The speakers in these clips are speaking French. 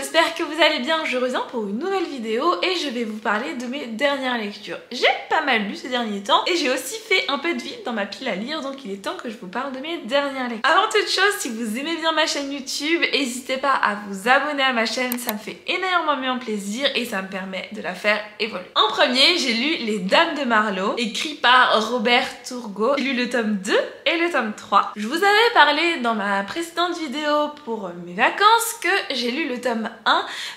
j'espère que vous allez bien, je reviens pour une nouvelle vidéo et je vais vous parler de mes dernières lectures. J'ai pas mal lu ces derniers temps et j'ai aussi fait un peu de vide dans ma pile à lire, donc il est temps que je vous parle de mes dernières lectures. Avant toute chose, si vous aimez bien ma chaîne YouTube, n'hésitez pas à vous abonner à ma chaîne, ça me fait énormément plaisir et ça me permet de la faire évoluer. En premier, j'ai lu Les Dames de Marlowe, écrit par Robert Turgot. J'ai lu le tome 2 et le tome 3. Je vous avais parlé dans ma précédente vidéo pour mes vacances que j'ai lu le tome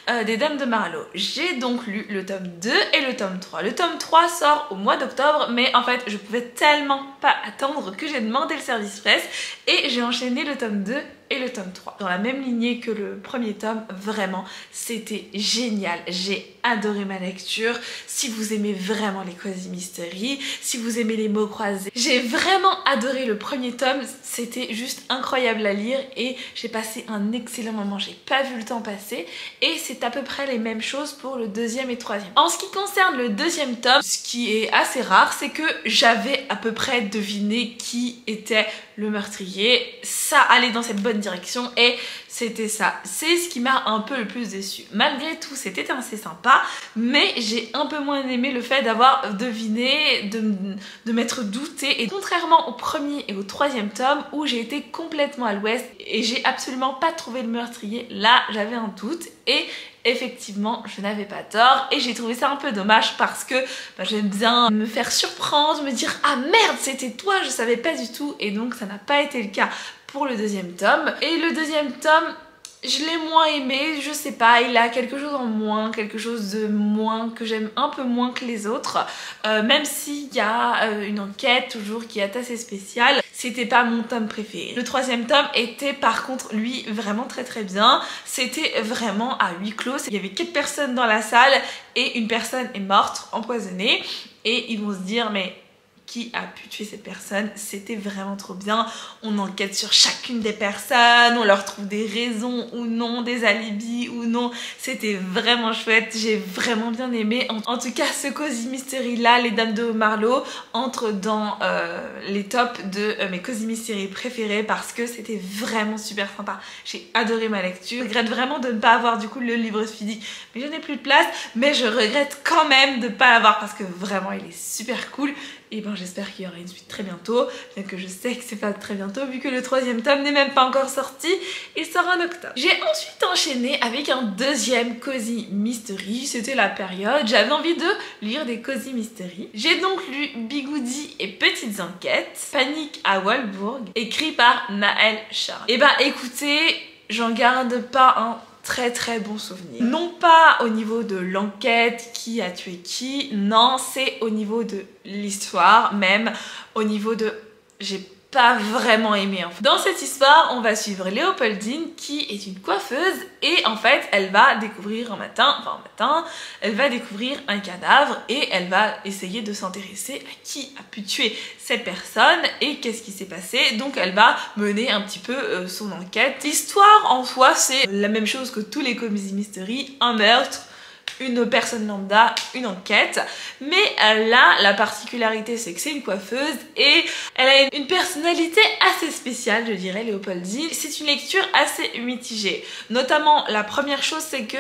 1 des Dames de Marlowe. J'ai donc lu le tome 2 et le tome 3. Le tome 3 sort au mois d'octobre, mais en fait je pouvais tellement pas attendre que j'ai demandé le service presse et j'ai enchaîné le tome 2 et le tome 3. Dans la même lignée que le premier tome, vraiment, c'était génial. J'ai adoré ma lecture. Si vous aimez vraiment les cozy mystery, si vous aimez les mots croisés, j'ai vraiment adoré le premier tome. C'était juste incroyable à lire et j'ai passé un excellent moment. J'ai pas vu le temps passer et c'est à peu près les mêmes choses pour le deuxième et troisième. En ce qui concerne le deuxième tome, ce qui est assez rare, c'est que j'avais à peu près deviné qui était le meurtrier. Ça allait dans cette bonne direction et c'était ça. C'est ce qui m'a un peu le plus déçue. Malgré tout, c'était assez sympa, mais j'ai un peu moins aimé le fait d'avoir deviné, de m'être douté. Et contrairement au premier et au troisième tome où j'ai été complètement à l'ouest et j'ai absolument pas trouvé le meurtrier, là j'avais un doute et effectivement je n'avais pas tort et j'ai trouvé ça un peu dommage parce que j'aime bien me faire surprendre, me dire ah merde c'était toi, je savais pas du tout, et donc ça n'a pas été le cas pour le deuxième tome. Et le deuxième tome, je l'ai moins aimé, je sais pas, il a quelque chose en moins, quelque chose de moins, que j'aime un peu moins que les autres, même s'il y a une enquête toujours qui est assez spéciale. C'était pas mon tome préféré. Le troisième tome était par contre lui vraiment très bien. C'était vraiment à huis clos. Il y avait 4 personnes dans la salle et une personne est morte, empoisonnée, et ils vont se dire mais qui a pu tuer cette personne? C'était vraiment trop bien. On enquête sur chacune des personnes, on leur trouve des raisons ou non, des alibis ou non. C'était vraiment chouette, j'ai vraiment bien aimé. En tout cas, ce cozy mystery là, Les Dames de Marlowe, entre dans les tops de mes cozy mystery préférés parce que c'était vraiment super sympa. J'ai adoré ma lecture. Je regrette vraiment de ne pas avoir du coup le livre physique, mais je n'ai plus de place, mais je regrette quand même de ne pas l'avoir parce que vraiment il est super cool. Et ben j'espère qu'il y aura une suite très bientôt, bien que je sais que c'est pas très bientôt vu que le troisième tome n'est même pas encore sorti, il sort en octobre. J'ai ensuite enchaîné avec un deuxième cozy mystery, c'était la période, j'avais envie de lire des cozy mystery. J'ai donc lu Bigoudi et Petites Enquêtes, Panique à Walbourg, écrit par Naël Charles. Et ben écoutez, j'en garde pas un très bon souvenir. Non pas au niveau de l'enquête, qui a tué qui, non, c'est au niveau de l'histoire, même au niveau de... j'ai pas vraiment aimé en fait. Dans cette histoire, on va suivre Léopoldine qui est une coiffeuse et en fait elle va découvrir un matin, elle va découvrir un cadavre et elle va essayer de s'intéresser à qui a pu tuer cette personne et qu'est-ce qui s'est passé. Donc elle va mener un petit peu son enquête. L'histoire en soi c'est la même chose que tous les cozy mystery, un meurtre, une personne lambda, une enquête, mais là la particularité c'est que c'est une coiffeuse et elle a une personnalité assez spéciale, je dirais, Léopoldine. C'est une lecture assez mitigée, notamment la première chose c'est que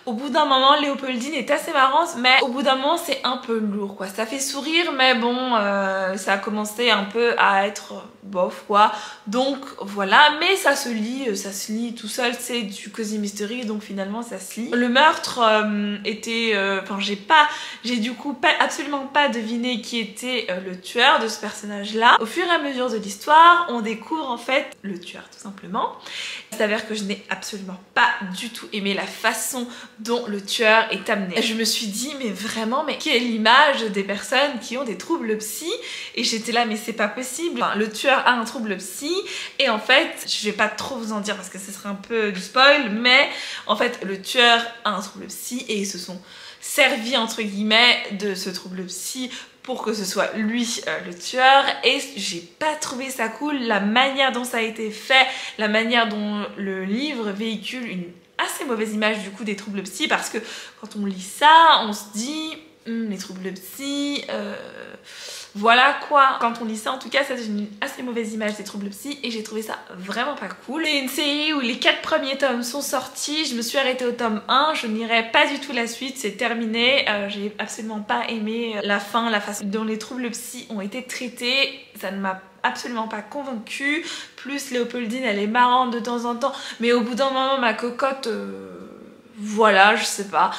au bout d'un moment Léopoldine est assez marrante, mais au bout d'un moment c'est un peu lourd quoi, ça fait sourire mais bon ça a commencé un peu à être bof quoi, donc voilà, mais ça se lit tout seul, c'est du cozy mystery donc finalement ça se lit. Le meurtre était, j'ai du coup absolument pas deviné qui était le tueur de ce personnage là. Au fur et à mesure de l'histoire on découvre en fait le tueur tout simplement. Il s'avère que je n'ai absolument pas du tout aimé la façon dont le tueur est amené. Je me suis dit mais vraiment, mais quelle image des personnes qui ont des troubles psy, et j'étais là mais c'est pas possible. Enfin, le tueur a un trouble psy et en fait je vais pas trop vous en dire parce que ce serait un peu du spoil, mais en fait le tueur a un trouble psy et ils se sont servis entre guillemets de ce trouble psy pour que ce soit lui le tueur, et j'ai pas trouvé ça cool la manière dont ça a été fait, la manière dont le livre véhicule une assez mauvaise image du coup des troubles psy, parce que quand on lit ça on se dit les troubles psy, voilà quoi. Quand on lit ça, en tout cas, ça c'est une assez mauvaise image des troubles psy et j'ai trouvé ça vraiment pas cool. C'est une série où les 4 premiers tomes sont sortis, je me suis arrêtée au tome 1, je n'irai pas du tout la suite, c'est terminé. J'ai absolument pas aimé la fin, la façon dont les troubles psy ont été traités, ça ne m'a absolument pas convaincue. Plus Léopoldine, elle est marrante de temps en temps, mais au bout d'un moment, ma cocotte, voilà, je sais pas.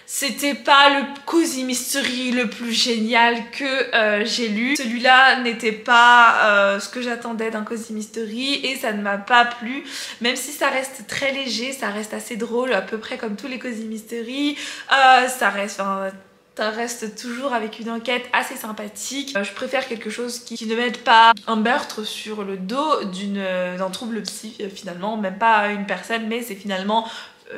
C'était pas le Cozy Mystery le plus génial que j'ai lu. Celui-là n'était pas ce que j'attendais d'un Cozy Mystery et ça ne m'a pas plu. Même si ça reste très léger, ça reste assez drôle, à peu près comme tous les Cozy Mystery. Ça reste toujours avec une enquête assez sympathique. Je préfère quelque chose qui ne mette pas un meurtre sur le dos d'un trouble psy finalement, même pas une personne, mais c'est finalement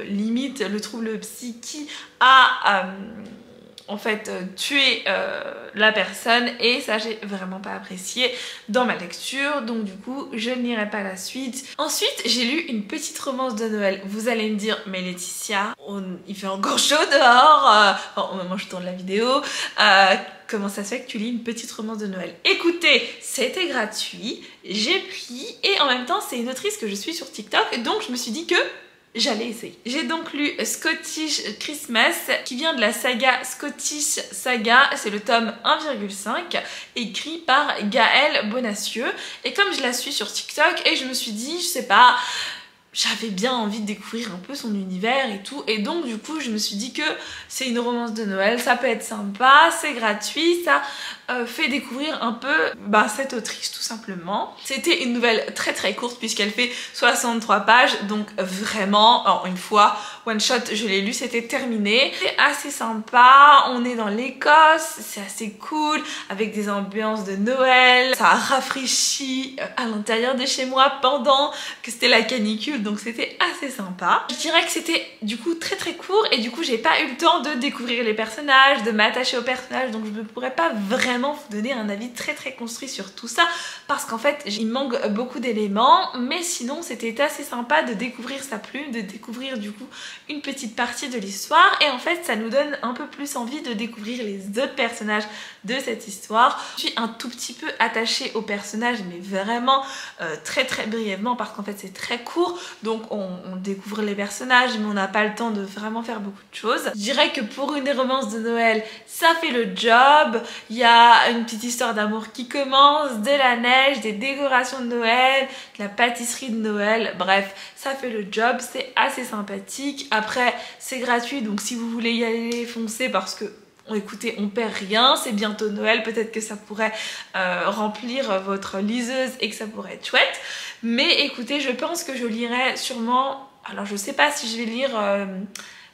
limite le trouble psy qui a en fait tué la personne et ça j'ai vraiment pas apprécié dans ma lecture, donc du coup je n'irai pas la suite. Ensuite j'ai lu une petite romance de Noël. Vous allez me dire mais Laetitia, il fait encore chaud dehors, enfin, au moment où je tourne la vidéo, comment ça se fait que tu lis une petite romance de Noël? Écoutez, c'était gratuit, j'ai pris et en même temps c'est une autrice que je suis sur TikTok, donc je me suis dit que j'allais essayer. J'ai donc lu Scottish Christmas qui vient de la saga Scottish Saga, c'est le tome 1,5 écrit par Gaëlle Bonacieux et comme je la suis sur TikTok et je me suis dit, je sais pas, j'avais bien envie de découvrir un peu son univers et tout et donc du coup je me suis dit que c'est une romance de Noël, ça peut être sympa, c'est gratuit, ça fait découvrir un peu cette autrice tout simplement. C'était une nouvelle très très courte puisqu'elle fait 63 pages donc vraiment une fois one shot je l'ai lu, c'était terminé. C'est assez sympa, on est dans l'Écosse, c'est assez cool avec des ambiances de Noël, ça a rafraîchi à l'intérieur de chez moi pendant que c'était la canicule donc c'était assez sympa. Je dirais que c'était du coup très très court et du coup j'ai pas eu le temps de découvrir les personnages, de m'attacher aux personnages donc je ne pourrais pas vraiment vous donner un avis très très construit sur tout ça parce qu'en fait il manque beaucoup d'éléments mais sinon c'était assez sympa de découvrir sa plume, de découvrir du coup une petite partie de l'histoire et en fait ça nous donne un peu plus envie de découvrir les autres personnages de cette histoire. Je suis un tout petit peu attachée aux personnages mais vraiment très très brièvement parce qu'en fait c'est très court donc on découvre les personnages mais on n'a pas le temps de vraiment faire beaucoup de choses. Je dirais que pour une romance de Noël ça fait le job, il y a une petite histoire d'amour qui commence, de la neige, des décorations de Noël, de la pâtisserie de Noël, bref ça fait le job, c'est assez sympathique. Après c'est gratuit donc si vous voulez y aller foncez parce que écoutez, on perd rien, c'est bientôt Noël, peut-être que ça pourrait remplir votre liseuse et que ça pourrait être chouette. Mais écoutez, je pense que je lirai sûrement, alors je sais pas si je vais lire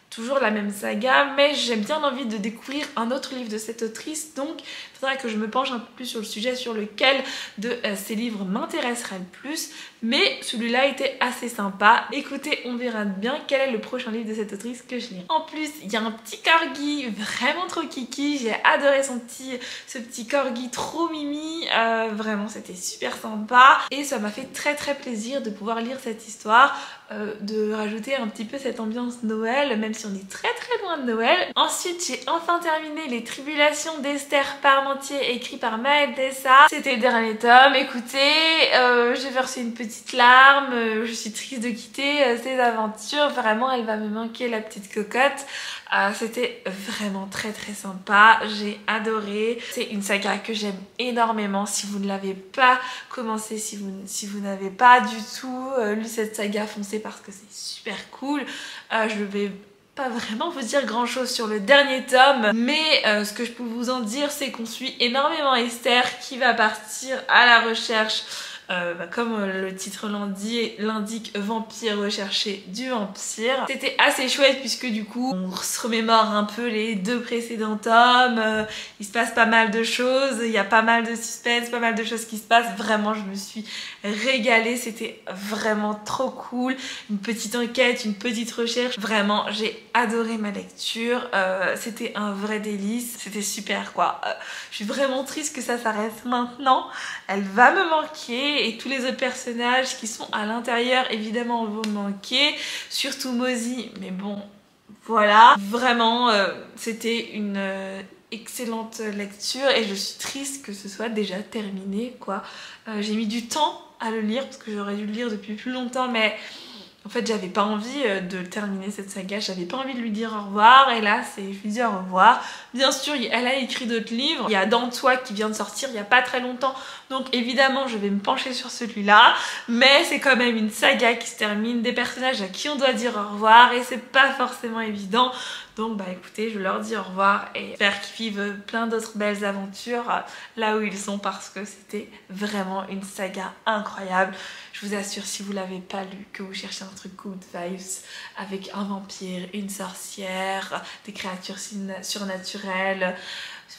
toujours la même saga, mais j'ai bien envie de découvrir un autre livre de cette autrice, donc il faudra que je me penche un peu plus sur le sujet sur lequel de ces livres m'intéresserait le plus, mais celui-là était assez sympa. Écoutez, on verra bien quel est le prochain livre de cette autrice que je lirai. En plus, il y a un petit corgi vraiment trop kiki, j'ai adoré ce petit corgi trop mimi, vraiment c'était super sympa et ça m'a fait très très plaisir de pouvoir lire cette histoire, de rajouter un petit peu cette ambiance Noël, même si on est très très loin de Noël. Ensuite, j'ai enfin terminé Les Tribulations d'Esther Parmentier, écrit par Maëlle Dessa. C'était le dernier tome. Écoutez, j'ai versé une petite larme, je suis triste de quitter ces aventures. Vraiment, elle va me manquer la petite cocotte. C'était vraiment très très sympa, j'ai adoré. C'est une saga que j'aime énormément. Si vous ne l'avez pas commencé, si vous n'avez pas du tout lu cette saga, foncez parce que c'est super cool. Je vais pas vraiment vous dire grand chose sur le dernier tome, mais ce que je peux vous en dire c'est qu'on suit énormément Esther qui va partir à la recherche comme le titre l'indique, vampire recherché du vampire. C'était assez chouette puisque du coup on se remémore un peu les 2 précédents tomes, il se passe pas mal de choses, il y a pas mal de suspense, pas mal de choses qui se passent. Vraiment je me suis régalée, c'était vraiment trop cool, une petite enquête, une petite recherche, vraiment j'ai adoré ma lecture, c'était un vrai délice, c'était super quoi. Je suis vraiment triste que ça s'arrête maintenant, elle va me manquer et tous les autres personnages qui sont à l'intérieur évidemment vont me manquer, surtout Mosey, mais bon Voilà, vraiment c'était une excellente lecture et je suis triste que ce soit déjà terminé quoi. J'ai mis du temps à le lire parce que j'aurais dû le lire depuis plus longtemps, mais en fait j'avais pas envie de terminer cette saga, j'avais pas envie de lui dire au revoir et là je lui dis au revoir. Bien sûr elle a écrit d'autres livres, il y a Dans toi qui vient de sortir il y a pas très longtemps, donc évidemment je vais me pencher sur celui-là, mais c'est quand même une saga qui se termine, des personnages à qui on doit dire au revoir et c'est pas forcément évident. Donc bah écoutez, je leur dis au revoir et j'espère qu'ils vivent plein d'autres belles aventures là où ils sont parce que c'était vraiment une saga incroyable. Je vous assure, si vous l'avez pas lu, que vous cherchez un truc good vibes avec un vampire, une sorcière, des créatures surnaturelles,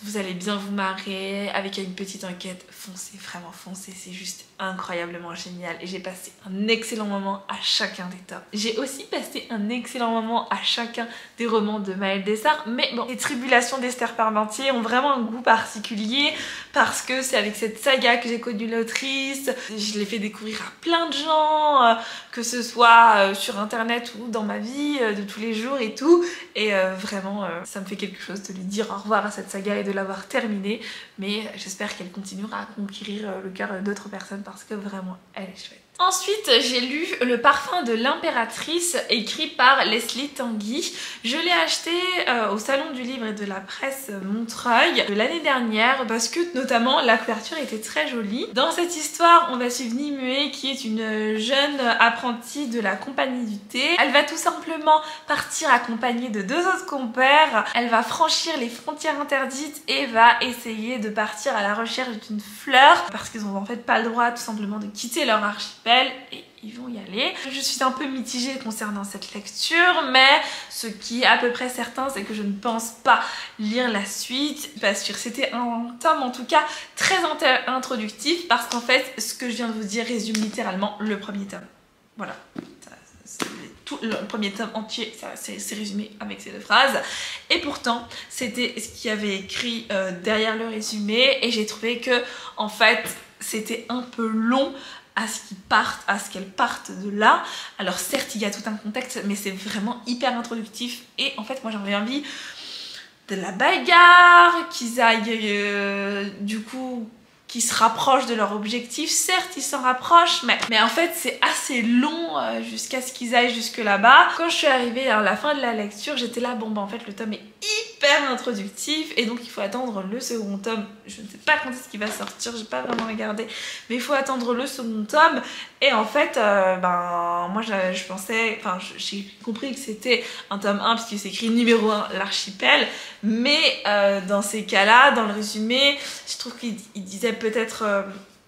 vous allez bien vous marrer avec une petite enquête, foncez, vraiment foncez, c'est juste incroyablement génial et j'ai passé un excellent moment à chacun des tomes. J'ai aussi passé un excellent moment à chacun des romans de Maëlle Dessart, mais bon, les tribulations d'Esther Parmentier ont vraiment un goût particulier parce que c'est avec cette saga que j'ai connu l'autrice, je l'ai fait découvrir à plein de gens, que ce soit sur internet ou dans ma vie de tous les jours et tout, et vraiment ça me fait quelque chose de lui dire au revoir à cette saga et de l'avoir terminée, mais j'espère qu'elle continuera à conquérir le cœur d'autres personnes parce que vraiment elle est chouette. Ensuite, j'ai lu Le parfum de l'impératrice, écrit par Leslie Tanguy. Je l'ai acheté au salon du livre et de la presse Montreuil de l'année dernière parce que notamment la couverture était très jolie. Dans cette histoire, on va suivre Nimue qui est une jeune apprentie de la compagnie du thé. Elle va tout simplement partir accompagnée de deux autres compères. Elle va franchir les frontières interdites et va essayer de partir à la recherche d'une fleur parce qu'ils n'ont en fait pas le droit tout simplement de quitter leur archipel. Et ils vont y aller. Je suis un peu mitigée concernant cette lecture, mais ce qui est à peu près certain, c'est que je ne pense pas lire la suite parce que c'était un tome en tout cas très introductif parce qu'en fait ce que je viens de vous dire résume littéralement le premier tome. Voilà. Tout le premier tome entier, c'est résumé avec ces deux phrases. Et pourtant, c'était ce qu'il y avait écrit derrière le résumé et j'ai trouvé que en fait c'était un peu long à ce qu'elles partent de là. Alors certes il y a tout un contexte mais c'est vraiment hyper introductif et en fait moi j'avais envie de la bagarre, qu'ils aillent du coup qui se rapprochent de leur objectif. Certes ils s'en rapprochent mais en fait c'est assez long jusqu'à ce qu'ils aillent jusque là-bas. Quand je suis arrivée à la fin de la lecture j'étais là bon bah en fait le tome est hyper introductif et donc il faut attendre le second tome. Je ne sais pas quand est-ce qu'il va sortir, j'ai pas vraiment regardé, mais il faut attendre le second tome et en fait ben moi je pensais, enfin j'ai compris que c'était un tome 1 puisqu'il s'écrit numéro 1 l'archipel, mais dans ces cas-là, dans le résumé, je trouve qu'il disait peut-être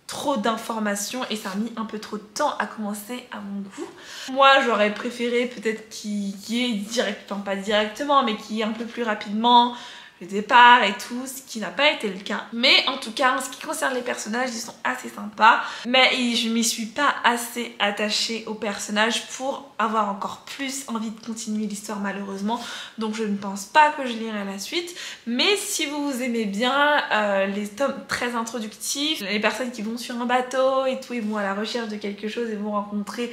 trop d'informations et ça a mis un peu trop de temps à commencer à mon goût. Moi j'aurais préféré peut-être qu'il y ait direct, enfin pas directement mais qu'il y ait un peu plus rapidement le départ et tout, ce qui n'a pas été le cas. Mais en tout cas en ce qui concerne les personnages, ils sont assez sympas, mais je m'y suis pas assez attachée aux personnages pour avoir encore plus envie de continuer l'histoire malheureusement, donc je ne pense pas que je lirai la suite. Mais si vous aimez bien les tomes très introductifs, les personnes qui vont sur un bateau et tout, ils vont à la recherche de quelque chose et vont rencontrer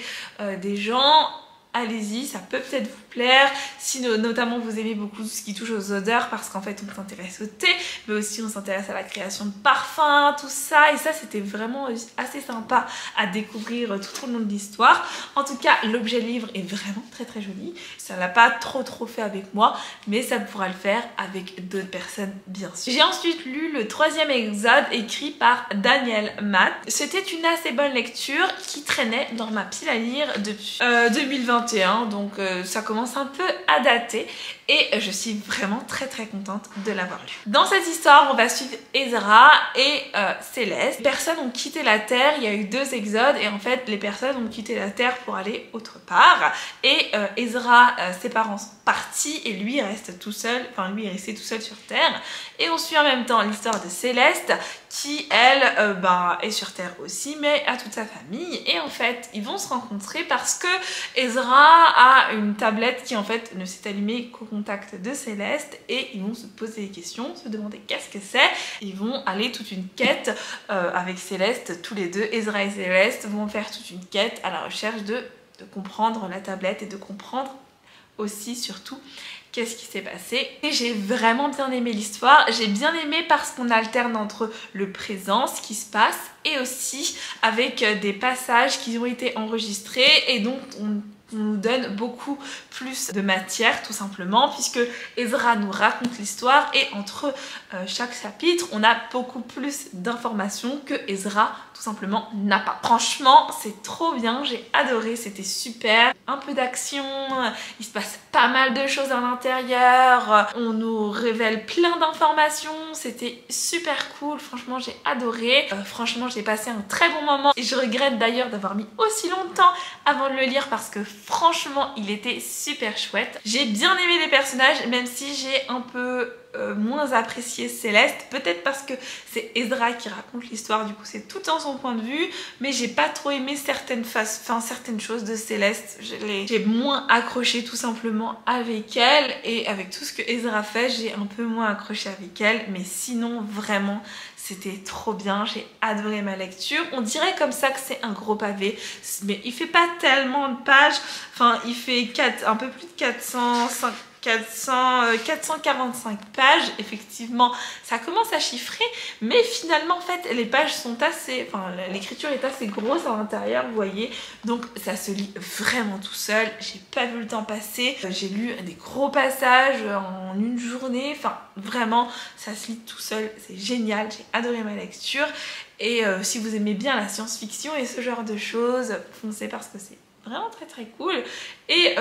des gens, allez-y, ça peut peut-être vous plaire. Si notamment vous aimez beaucoup ce qui touche aux odeurs, parce qu'en fait on s'intéresse au thé, mais aussi on s'intéresse à la création de parfums, tout ça, et ça c'était vraiment assez sympa à découvrir tout au long de l'histoire. En tout cas l'objet livre est vraiment très très joli, ça l'a pas trop fait avec moi, mais ça pourra le faire avec d'autres personnes bien sûr. J'ai ensuite lu le 3e exode écrit par Daniel Matt. C'était une assez bonne lecture qui traînait dans ma pile à lire depuis 2021, donc ça commence un peu à dater et je suis vraiment très contente de l'avoir lu. Dans cette histoire on va suivre Ezra et Céleste. Les personnes ont quitté la Terre, il y a eu 2 exodes et en fait les personnes ont quitté la Terre pour aller autre part et Ezra, ses parents sont partis et lui reste tout seul, enfin lui est resté tout seul sur Terre, et on suit en même temps l'histoire de Céleste qui elle est sur Terre aussi mais a toute sa famille, et en fait ils vont se rencontrer parce que Ezra a une tablette qui en fait ne s'est allumée qu'au contact de Céleste et ils vont se poser des questions, se demander qu'est-ce que c'est. Ils vont aller toute une quête avec Céleste, tous les deux, Ezra et Céleste vont faire toute une quête à la recherche de comprendre la tablette et de comprendre aussi surtout qu'est-ce qui s'est passé. Et j'ai vraiment bien aimé l'histoire. J'ai bien aimé parce qu'on alterne entre le présent, ce qui se passe, et aussi avec des passages qui ont été enregistrés et donc on nous donne beaucoup plus de matière tout simplement, puisque Ezra nous raconte l'histoire et entre chaque chapitre on a beaucoup plus d'informations que Ezra tout simplement n'a pas. Franchement c'est trop bien, j'ai adoré, c'était super. Un peu d'action, il se passe pas mal de choses à l'intérieur, on nous révèle plein d'informations, c'était super cool, franchement j'ai adoré. Franchement j'ai passé un très bon moment et je regrette d'ailleurs d'avoir mis aussi longtemps avant de le lire parce que franchement il était super chouette. J'ai bien aimé les personnages, même si j'ai un peu moins apprécié Céleste, peut-être parce que c'est Ezra qui raconte l'histoire, du coup c'est tout dans son point de vue, mais j'ai pas trop aimé certaines choses de Céleste. J'ai moins accroché tout simplement avec elle, et avec tout ce que Ezra fait j'ai un peu moins accroché avec elle, mais sinon vraiment c'était trop bien, j'ai adoré ma lecture. On dirait comme ça que c'est un gros pavé, mais il fait pas tellement de pages, enfin il fait un peu plus de 445 pages, effectivement ça commence à chiffrer, mais finalement en fait les pages sont assez, enfin l'écriture est assez grosse à l'intérieur, vous voyez, donc ça se lit vraiment tout seul. J'ai pas vu le temps passer, j'ai lu des gros passages en une journée, enfin vraiment ça se lit tout seul, c'est génial, j'ai adoré ma lecture. Et si vous aimez bien la science-fiction et ce genre de choses, foncez parce que c'est vraiment très cool. Et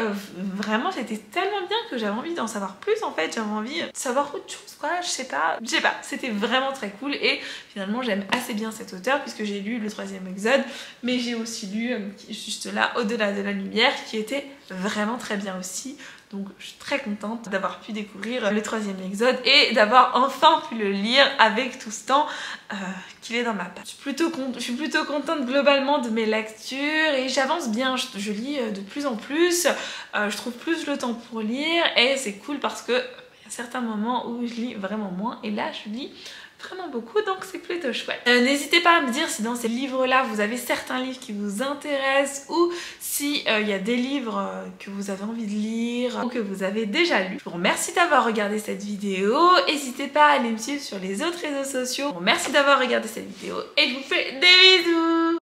vraiment c'était tellement bien que j'avais envie d'en savoir plus en fait, j'avais envie de savoir autre chose quoi, je sais pas, c'était vraiment très cool. Et finalement j'aime assez bien cet auteur puisque j'ai lu le 3e Exode, mais j'ai aussi lu juste là Au-delà de la lumière qui était vraiment très bien aussi. Donc je suis très contente d'avoir pu découvrir le 3e Exode et d'avoir enfin pu le lire avec tout ce temps qu'il est dans ma page. Je suis plutôt contente globalement de mes lectures et j'avance bien, je lis de plus en plus, je trouve plus le temps pour lire et c'est cool parce que il y a certains moments où je lis vraiment moins et là je lis vraiment beaucoup, donc c'est plutôt chouette. N'hésitez pas à me dire si dans ces livres là vous avez certains livres qui vous intéressent ou si il y a des livres que vous avez envie de lire ou que vous avez déjà lu. Je vous remercie d'avoir regardé cette vidéo, n'hésitez pas à aller me suivre sur les autres réseaux sociaux. Je vous remercie d'avoir regardé cette vidéo et je vous fais des bisous.